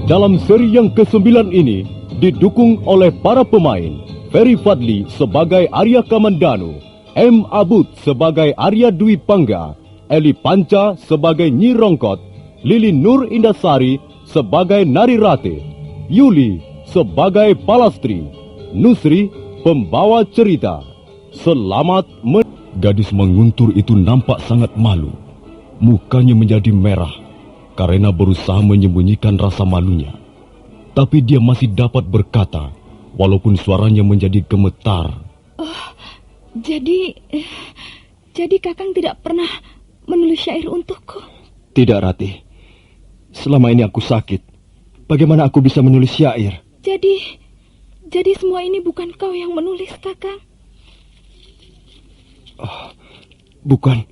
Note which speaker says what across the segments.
Speaker 1: Dalam seri yang ke-9 ini didukung oleh para pemain Ferry Fadli sebagai Arya Kamandanu, M. Abud sebagai Arya Dwi Pangga, Eli Panca sebagai Nyi Rongkot, Lili Nur Indasari sebagai Nari Rate, Yuli sebagai Palastri, Nusri pembawa cerita. Selamat Gadis menguntur itu nampak sangat malu. Mukanya menjadi merah karena berusaha menyembunyikan rasa malunya. Tapi dia masih dapat berkata, walaupun suaranya menjadi gemetar.
Speaker 2: Oh, jadi Kakang tidak pernah menulis syair untukku?
Speaker 3: Tidak, Rati. Selama ini aku sakit. Bagaimana aku bisa menulis syair?
Speaker 2: Jadi semua ini bukan kau yang menulis, Kakang?
Speaker 3: Oh, bukan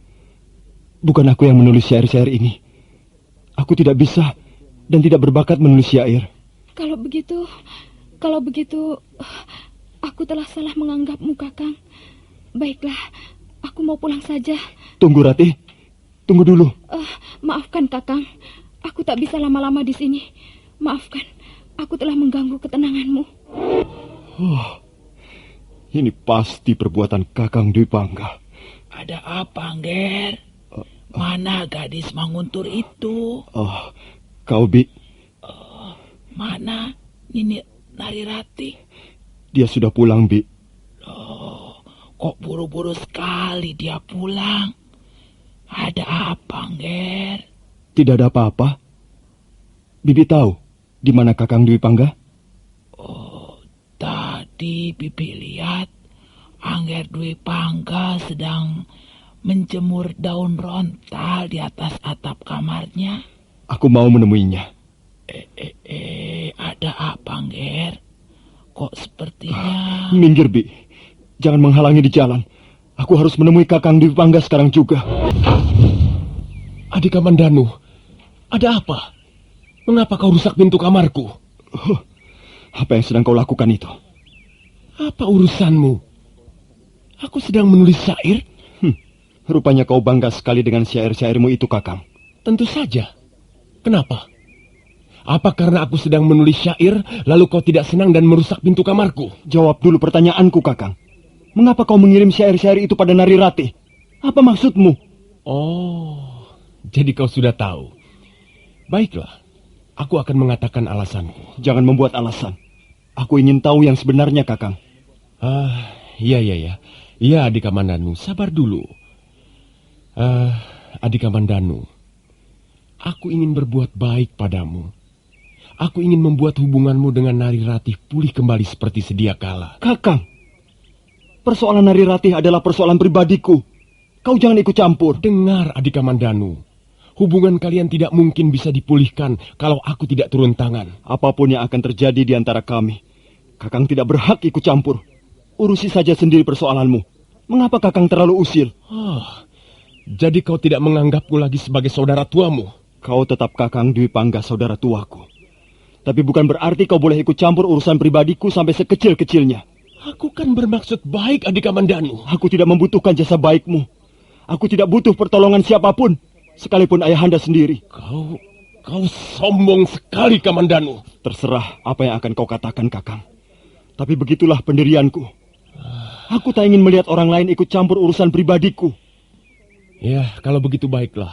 Speaker 3: aku yang menulis syair-syair ini. Aku tidak bisa dan tidak berbakat menulis syair.
Speaker 2: Kalau begitu, aku telah salah menganggapmu, Kakang. Baiklah, aku mau pulang saja.
Speaker 3: Tunggu, Rati. Tunggu dulu.
Speaker 2: Maafkan, Kakang. Aku tak bisa lama-lama di sini. Maafkan, aku telah mengganggu ketenanganmu.
Speaker 3: Ini pasti perbuatan Kakang Dwi Pangga.
Speaker 4: Ada apa, Angger? Mana gadis menguntur itu?
Speaker 3: Kau, Bi.
Speaker 4: Mana Nini Nari Rati?
Speaker 3: Dia sudah pulang, Bi.
Speaker 4: Kok buru-buru sekali dia pulang? Ada apa, Angger?
Speaker 3: Tidak ada apa-apa. Bibi tahu di mana Kakang Dwi Pangga?
Speaker 4: Tadi Bibi lihat Angger Dwi Pangga sedang menjemur daun rontal di atas atap kamarnya.
Speaker 3: Aku mau menemuinya.
Speaker 4: Ada apa, Angger? Kok sepertinya...
Speaker 3: Minggir, Bi. Jangan menghalangi di jalan. Aku harus menemui Kakang Dwi Pangga sekarang juga.
Speaker 5: Adik Kamandanu, ada apa? Mengapa kau rusak pintu kamarku?
Speaker 3: Apa yang sedang kau lakukan itu?
Speaker 5: Apa urusanmu? Aku sedang menulis syair.
Speaker 3: Rupanya kau bangga sekali dengan syair-syairmu itu, Kakang.
Speaker 5: Tentu saja. Kenapa? Apa karena aku sedang menulis syair, lalu kau tidak senang dan merusak pintu kamarku?
Speaker 3: Jawab dulu pertanyaanku, Kakang. Mengapa kau mengirim syair-syair itu pada Nari Rati? Apa maksudmu?
Speaker 5: Oh, jadi kau sudah tahu. Baiklah, aku akan mengatakan alasanku.
Speaker 3: Jangan membuat alasan. Aku ingin tahu yang sebenarnya, Kakang.
Speaker 5: Iya. Iya, Adik Kamandanu, sabar dulu. Adik Kamandanu, aku ingin berbuat baik padamu. Aku ingin membuat hubunganmu dengan Nari Ratih pulih kembali seperti sedia kala.
Speaker 3: Kakang, persoalan Nari Ratih adalah persoalan pribadiku. Kau jangan ikut campur.
Speaker 5: Dengar, Adik Kamandanu. Hubungan kalian tidak mungkin bisa dipulihkan kalau aku tidak turun tangan.
Speaker 3: Apapun yang akan terjadi di antara kami, Kakang tidak berhak ikut campur. Urusi saja sendiri persoalanmu. Mengapa Kakang terlalu usil?
Speaker 5: Jadi kau tidak menganggapku lagi sebagai saudara tuamu?
Speaker 3: Kau tetap Kakang Dwi Pangga, saudara tuaku. Tapi bukan berarti kau boleh ikut campur urusan pribadiku sampai sekecil-kecilnya.
Speaker 5: Aku kan bermaksud baik, Adik Kamandanu.
Speaker 3: Aku tidak membutuhkan jasa baikmu. Aku tidak butuh pertolongan siapapun, sekalipun ayahanda sendiri.
Speaker 5: Kau sombong sekali, Kamandanu.
Speaker 3: Terserah apa yang akan kau katakan, Kakang. Tapi begitulah pendirianku. Aku tak ingin melihat orang lain ikut campur urusan pribadiku.
Speaker 5: Ya, kalau begitu baiklah.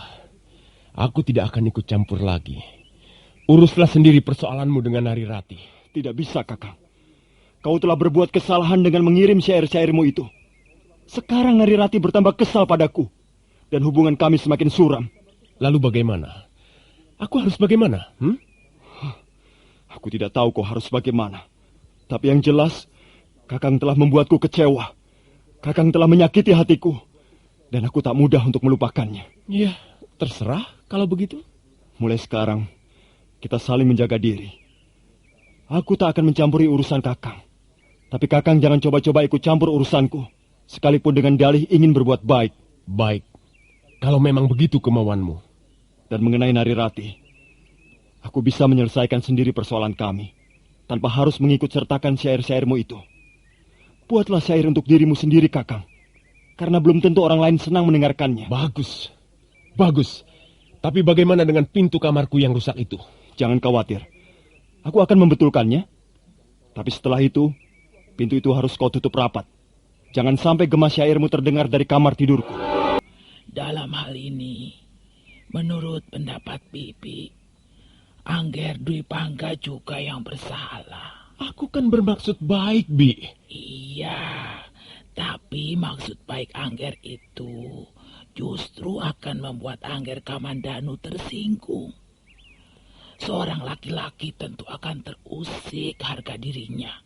Speaker 5: Aku tidak akan ikut campur lagi. Uruslah sendiri persoalanmu dengan Nari Rati.
Speaker 3: Tidak bisa, Kakang. Kau telah berbuat kesalahan dengan mengirim syair-syairmu itu. Sekarang Nari Rati bertambah kesal padaku. Dan hubungan kami semakin suram.
Speaker 5: Lalu bagaimana? Aku harus bagaimana?
Speaker 3: Aku tidak tahu kau harus bagaimana. Tapi yang jelas, Kakang telah membuatku kecewa. Kakang telah menyakiti hatiku. Dan aku tak mudah untuk melupakannya.
Speaker 5: Ya, terserah kalau begitu.
Speaker 3: Mulai sekarang, kita saling menjaga diri. Aku tak akan mencampuri urusan Kakang. Tapi Kakang jangan coba-coba ikut campur urusanku. Sekalipun dengan dalih ingin berbuat baik.
Speaker 5: Baik, kalau memang begitu kemauanmu.
Speaker 3: Dan mengenai Nari Rati, aku bisa menyelesaikan sendiri persoalan kami. Tanpa harus mengikut sertakan syair-syairmu itu. Buatlah syair untuk dirimu sendiri, Kakang. Karena belum tentu orang lain senang mendengarkannya.
Speaker 5: Bagus. Tapi bagaimana dengan pintu kamarku yang rusak itu?
Speaker 3: Jangan khawatir. Aku akan membetulkannya. Tapi setelah itu, pintu itu harus kau tutup rapat. Jangan sampai gema syairmu terdengar dari kamar tidurku.
Speaker 4: Dalam hal ini, menurut pendapat Bibi, Angger Dwi Pangga juga yang bersalah.
Speaker 5: Aku kan bermaksud baik, Bi.
Speaker 4: Iya, tapi maksud baik Angger itu justru akan membuat Angger Kamandanu tersinggung. Seorang laki-laki tentu akan terusik harga dirinya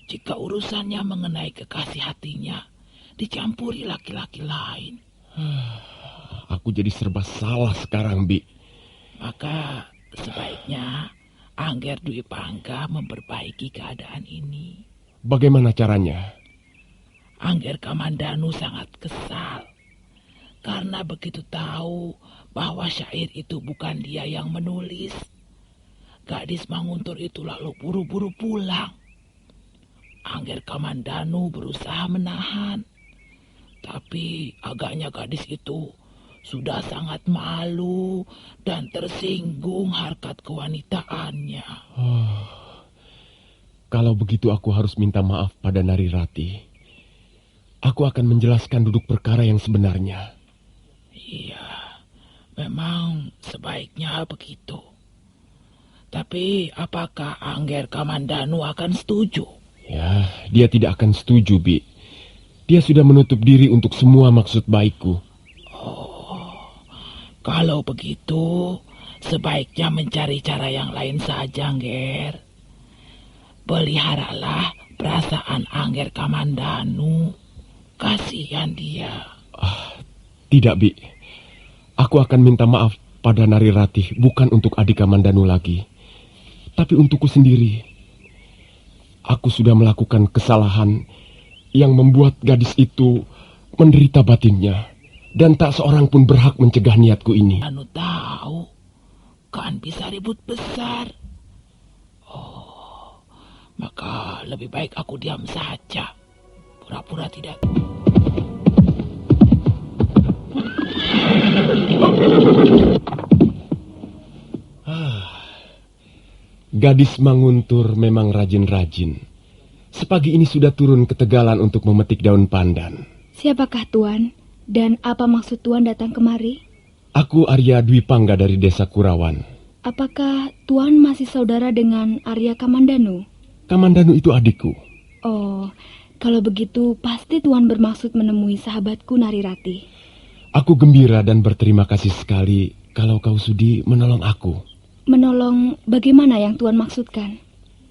Speaker 4: jika urusannya mengenai kekasih hatinya dicampuri laki-laki lain.
Speaker 5: Aku jadi serba salah sekarang, Bi.
Speaker 4: Maka sebaiknya Angger Dwi Pangga memperbaiki keadaan ini.
Speaker 5: Bagaimana caranya?
Speaker 4: Angger Kamandanu sangat kesal karena begitu tahu bahwa syair itu bukan dia yang menulis. Gadis Manguntur itu lalu buru-buru pulang. Angger Kamandanu berusaha menahan, tapi agaknya gadis itu sudah sangat malu dan tersinggung harkat kewanitaannya.
Speaker 5: Kalau begitu aku harus minta maaf pada Nari Rati. Aku akan menjelaskan duduk perkara yang sebenarnya.
Speaker 4: Iya, memang sebaiknya begitu. Tapi apakah Angger Kamandanu akan setuju?
Speaker 5: Ya, dia tidak akan setuju, Bi. Dia sudah menutup diri untuk semua maksud baikku.
Speaker 4: Kalau begitu, sebaiknya mencari cara yang lain saja, Angger. Peliharalah perasaan Angger Kamandanu. Kasihan dia.
Speaker 5: Tidak, Bi. Aku akan minta maaf pada Nari Ratih bukan untuk adik Kamandanu lagi, tapi untukku sendiri. Aku sudah melakukan kesalahan yang membuat gadis itu menderita batinnya, dan tak seorang pun berhak mencegah niatku ini.
Speaker 4: Anu tahu, kan bisa ribut besar. Maka lebih baik aku diam saja. Pura-pura tidak.
Speaker 5: Gadis Manguntur memang rajin-rajin. Sepagi ini sudah turun ke Tegalan untuk memetik daun pandan.
Speaker 2: Siapakah Tuan? Dan apa maksud Tuan datang kemari?
Speaker 5: Aku Arya Dwi Pangga dari desa Kurawan.
Speaker 2: Apakah Tuan masih saudara dengan Arya Kamandanu?
Speaker 5: Kamandanu itu adikku.
Speaker 2: Oh, kalau begitu pasti Tuan bermaksud menemui sahabatku Nari Rati.
Speaker 5: Aku gembira dan berterima kasih sekali kalau kau sudi menolong aku.
Speaker 2: Menolong bagaimana yang Tuan maksudkan?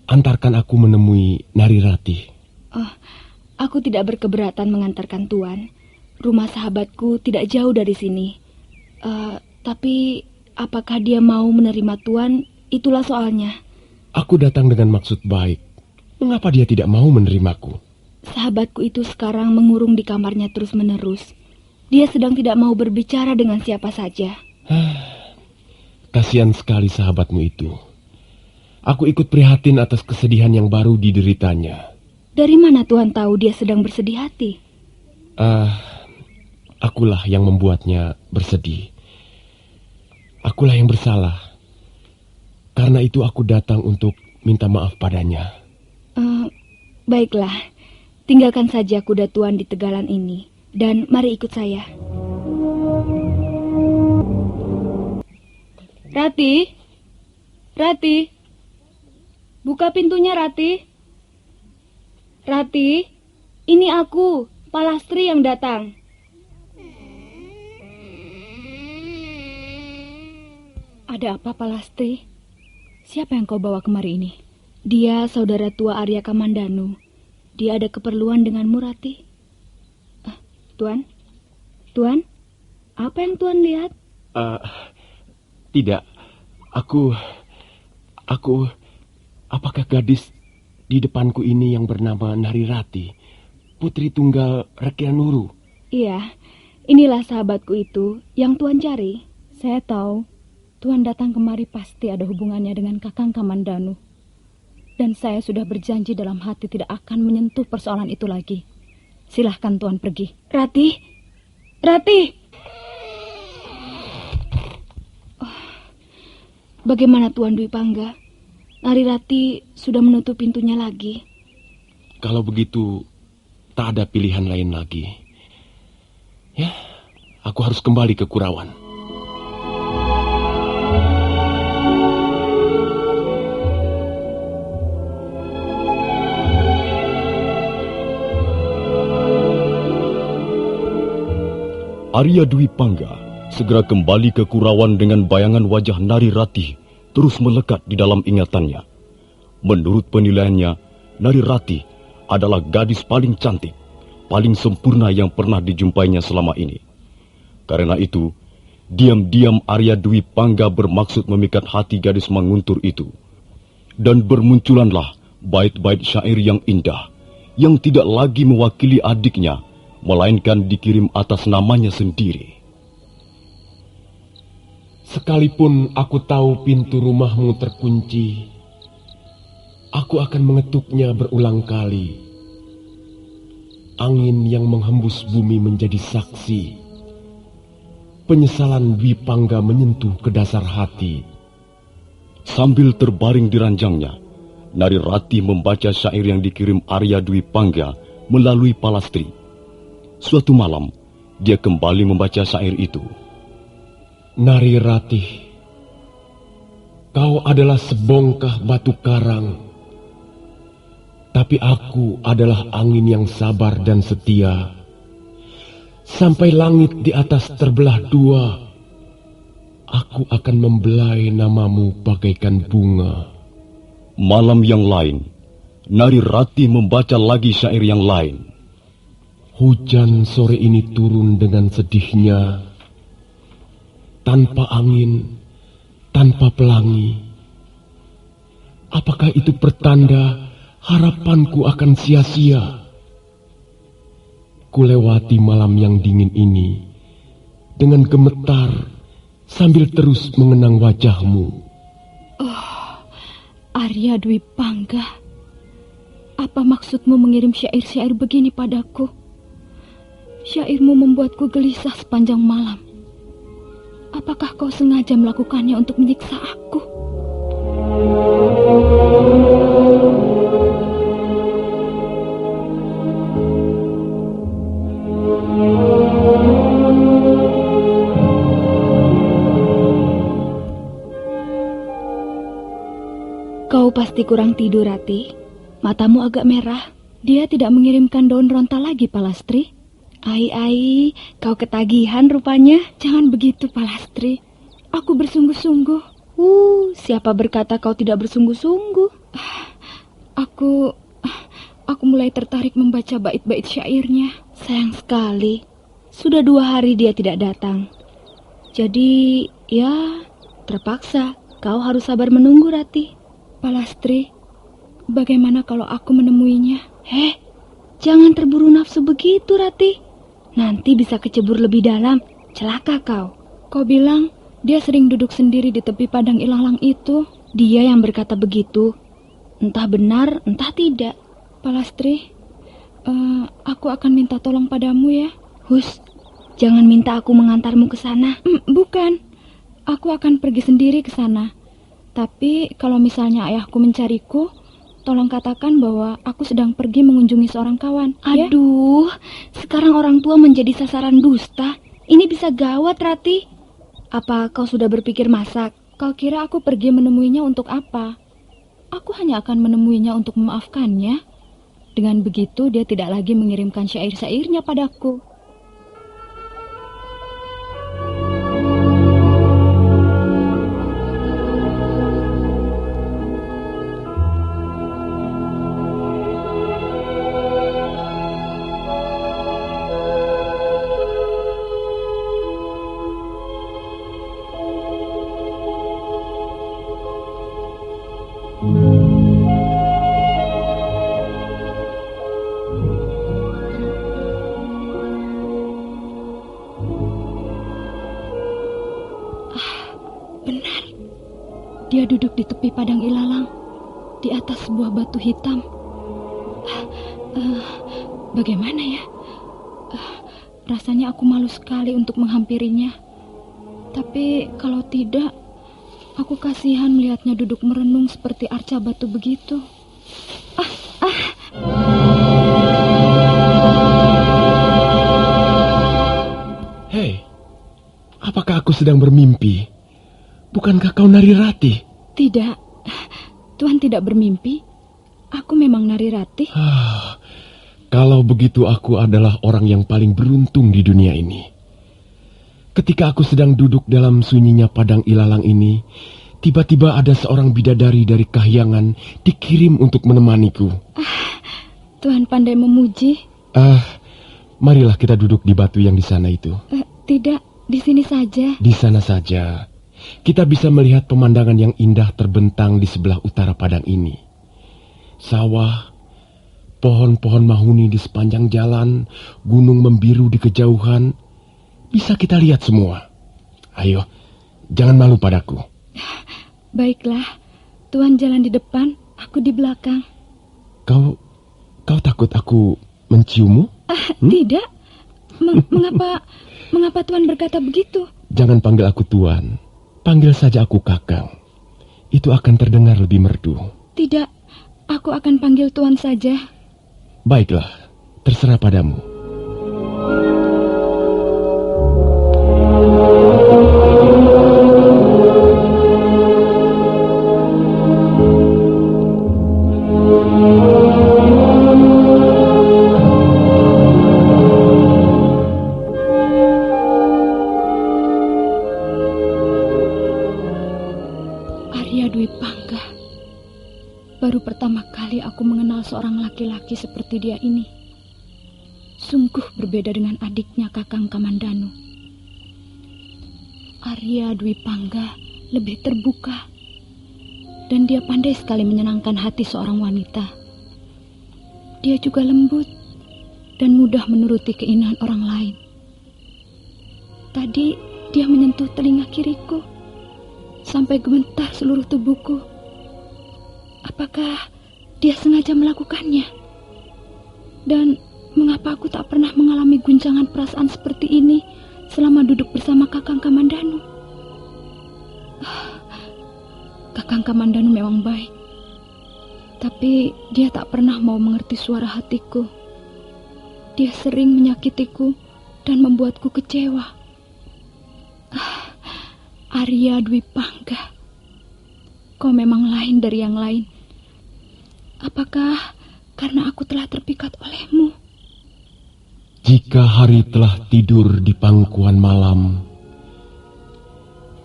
Speaker 5: Antarkan aku menemui Nari Rati.
Speaker 2: Oh, aku tidak berkeberatan mengantarkan Tuan. Rumah sahabatku tidak jauh dari sini. Tapi apakah dia mau menerima Tuan? Itulah soalnya.
Speaker 5: Aku datang dengan maksud baik. Mengapa dia tidak mau menerimaku?
Speaker 2: Sahabatku itu sekarang mengurung di kamarnya terus-menerus. Dia sedang tidak mau berbicara dengan siapa saja.
Speaker 5: Kasihan sekali sahabatmu itu. Aku ikut prihatin atas kesedihan yang baru dideritanya.
Speaker 2: Dari mana Tuhan tahu dia sedang bersedih hati?
Speaker 5: Akulah yang membuatnya bersedih. Akulah yang bersalah. Karena itu aku datang untuk minta maaf padanya.
Speaker 2: Baiklah, tinggalkan saja kuda Tuan di Tegalan ini. Dan mari ikut saya. Rati, Rati, buka pintunya Rati. Rati, ini aku, Palastri yang datang. Ada apa Palastri? Siapa yang kau bawa kemari ini? Dia saudara tua Arya Kamandanu. Dia ada keperluan denganmu Rati. Tuan, Tuan, apa yang Tuan lihat?
Speaker 5: Tidak, aku, apakah gadis di depanku ini yang bernama Nari Rati, putri tunggal Rekianuru?
Speaker 2: Iya, inilah sahabatku itu yang Tuan cari. Saya tahu, Tuan datang kemari pasti ada hubungannya dengan Kakang Kamandanu. Dan saya sudah berjanji dalam hati tidak akan menyentuh persoalan itu lagi. Silahkan Tuan pergi. Rati, Rati! Bagaimana Tuan Dwi Pangga? Narirati sudah menutup pintunya lagi.
Speaker 5: Kalau begitu, tak ada pilihan lain lagi. Ya, aku harus kembali ke Kurawan.
Speaker 1: Arya Dwi Pangga segera kembali ke Kurawan dengan bayangan wajah Narirati terus melekat di dalam ingatannya. Menurut penilaiannya, Narirati adalah gadis paling cantik, paling sempurna yang pernah dijumpainya selama ini. Karena itu, diam-diam Arya Dwi Pangga bermaksud memikat hati gadis Manguntur itu. Dan bermunculanlah bait-bait syair yang indah, yang tidak lagi mewakili adiknya, melainkan dikirim atas namanya sendiri.
Speaker 5: Sekalipun aku tahu pintu rumahmu terkunci, aku akan mengetuknya berulang kali. Angin yang menghembus bumi menjadi saksi. Penyesalan Dwi Pangga menyentuh ke dasar hati.
Speaker 1: Sambil terbaring di ranjangnya, Narirati membaca syair yang dikirim Arya Dwi Pangga melalui Palastri. Suatu malam, dia kembali membaca syair itu.
Speaker 5: Narirati, kau adalah sebongkah batu karang, tapi aku adalah angin yang sabar dan setia. Sampai langit di atas terbelah dua, aku akan membelai namamu bagaikan bunga.
Speaker 1: Malam yang lain, Narirati membaca lagi syair yang lain.
Speaker 5: Hujan sore ini turun dengan sedihnya, tanpa angin, tanpa pelangi. Apakah itu pertanda harapanku akan sia-sia? Kulewati malam yang dingin ini dengan gemetar sambil terus mengenang wajahmu.
Speaker 2: Oh, Arya Dwi Pangga, apa maksudmu mengirim syair-syair begini padaku? Syairmu membuatku gelisah sepanjang malam. Apakah kau sengaja melakukannya untuk menyiksa aku? Kau pasti kurang tidur, Rati. Matamu agak merah. Dia tidak mengirimkan daun ronta lagi, Palastri. Ai, kau ketagihan rupanya. Jangan begitu, Palastri. Aku bersungguh-sungguh. Siapa berkata kau tidak bersungguh-sungguh? Aku mulai tertarik membaca bait-bait syairnya. Sayang sekali, sudah 2 hari dia tidak datang. Jadi, ya, terpaksa kau harus sabar menunggu, Rati. Palastri, bagaimana kalau aku menemuinya? Jangan terburu nafsu begitu, Rati. Nanti bisa kecebur lebih dalam, celaka kau. Kau bilang dia sering duduk sendiri di tepi padang ilalang itu. Dia yang berkata begitu. Entah benar, entah tidak. Palastri, aku akan minta tolong padamu ya. Jangan minta aku mengantarmu ke sana. Bukan, aku akan pergi sendiri ke sana. Tapi kalau misalnya ayahku mencariku, tolong katakan bahwa aku sedang pergi mengunjungi seorang kawan. Aduh, sekarang orang tua menjadi sasaran dusta. Ini bisa gawat, Rati. Apa kau sudah berpikir masak? Kau kira aku pergi menemuinya untuk apa? Aku hanya akan menemuinya untuk memaafkannya. Dengan begitu dia tidak lagi mengirimkan syair-syairnya padaku. Benar, dia duduk di tepi padang ilalang, di atas sebuah batu hitam. Bagaimana ya? Rasanya aku malu sekali untuk menghampirinya. Tapi kalau tidak, Aku kasihan melihatnya duduk merenung seperti arca batu begitu.
Speaker 5: Hei, apakah aku sedang bermimpi? Bukankah kau Nari Ratih?
Speaker 2: Tidak, Tuhan tidak bermimpi. Aku memang Nari Ratih.
Speaker 5: Kalau begitu aku adalah orang yang paling beruntung di dunia ini. Ketika aku sedang duduk dalam sunyinya padang ilalang ini, tiba-tiba ada seorang bidadari dari Kahyangan dikirim untuk menemaniku.
Speaker 2: Tuhan pandai memuji.
Speaker 5: Marilah kita duduk di batu yang di sana itu.
Speaker 2: Tidak, di sini saja.
Speaker 5: Di sana saja. Kita bisa melihat pemandangan yang indah terbentang di sebelah utara padang ini. Sawah, pohon-pohon mahuni di sepanjang jalan, gunung membiru di kejauhan. Bisa kita lihat semua. Ayo, jangan malu padaku.
Speaker 2: Baiklah, Tuhan jalan di depan, aku di belakang.
Speaker 5: Kau takut aku menciummu?
Speaker 2: Tidak. Mengapa Tuhan berkata begitu?
Speaker 5: Jangan panggil aku Tuan. Panggil saja aku Kakang. Itu akan terdengar lebih merdu.
Speaker 2: Tidak, aku akan panggil Tuhan saja.
Speaker 5: Baiklah, terserah padamu.
Speaker 2: Baru pertama kali aku mengenal seorang laki-laki seperti dia ini. Sungguh berbeda dengan adiknya Kakang Kamandanu. Arya Dwi Pangga lebih terbuka. Dan dia pandai sekali menyenangkan hati seorang wanita. Dia juga lembut dan mudah menuruti keinginan orang lain. Tadi dia menyentuh telinga kiriku sampai gemetar seluruh tubuhku. Apakah dia sengaja melakukannya? Dan mengapa aku tak pernah mengalami guncangan perasaan seperti ini selama duduk bersama Kakang Kamandanu? Kakang Kamandanu memang baik, tapi dia tak pernah mau mengerti suara hatiku. Dia sering menyakitiku dan membuatku kecewa. Arya Dwi Pangga, kau memang lain dari yang lain. Apakah karena aku telah terpikat olehmu?
Speaker 5: Jika hari telah tidur di pangkuan malam,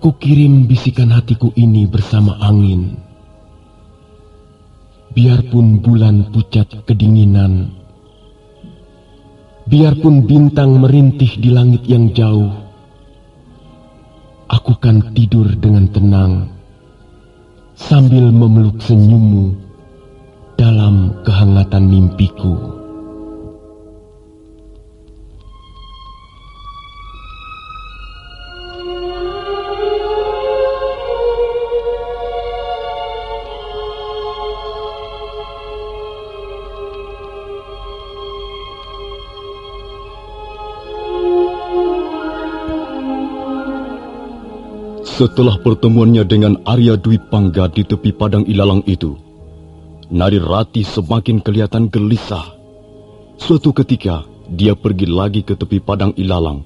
Speaker 5: kukirim bisikan hatiku ini bersama angin. Biarpun bulan pucat kedinginan, biarpun bintang merintih di langit yang jauh, aku kan tidur dengan tenang sambil memeluk senyummu dalam kehangatan mimpiku.
Speaker 1: Setelah pertemuannya dengan Arya Dwi Pangga di tepi padang ilalang itu, Nari Ratih semakin kelihatan gelisah. Suatu ketika, dia pergi lagi ke tepi padang ilalang.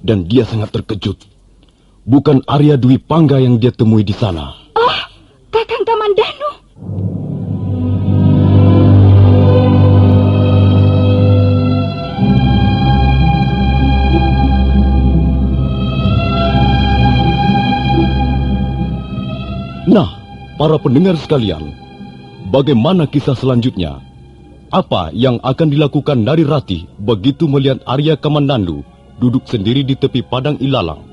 Speaker 1: Dan dia sangat terkejut. Bukan Arya Dwi Pangga yang dia temui di sana.
Speaker 2: Oh, Kakang Kamandanu.
Speaker 1: Nah, para pendengar sekalian, bagaimana kisah selanjutnya? Apa yang akan dilakukan Nari Ratih begitu melihat Arya Kamandanu duduk sendiri di tepi padang ilalang?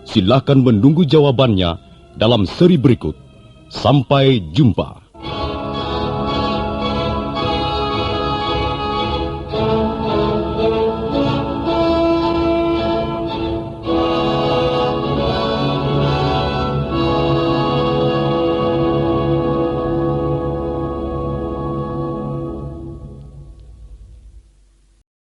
Speaker 1: Silahkan menunggu jawabannya dalam seri berikut. Sampai jumpa.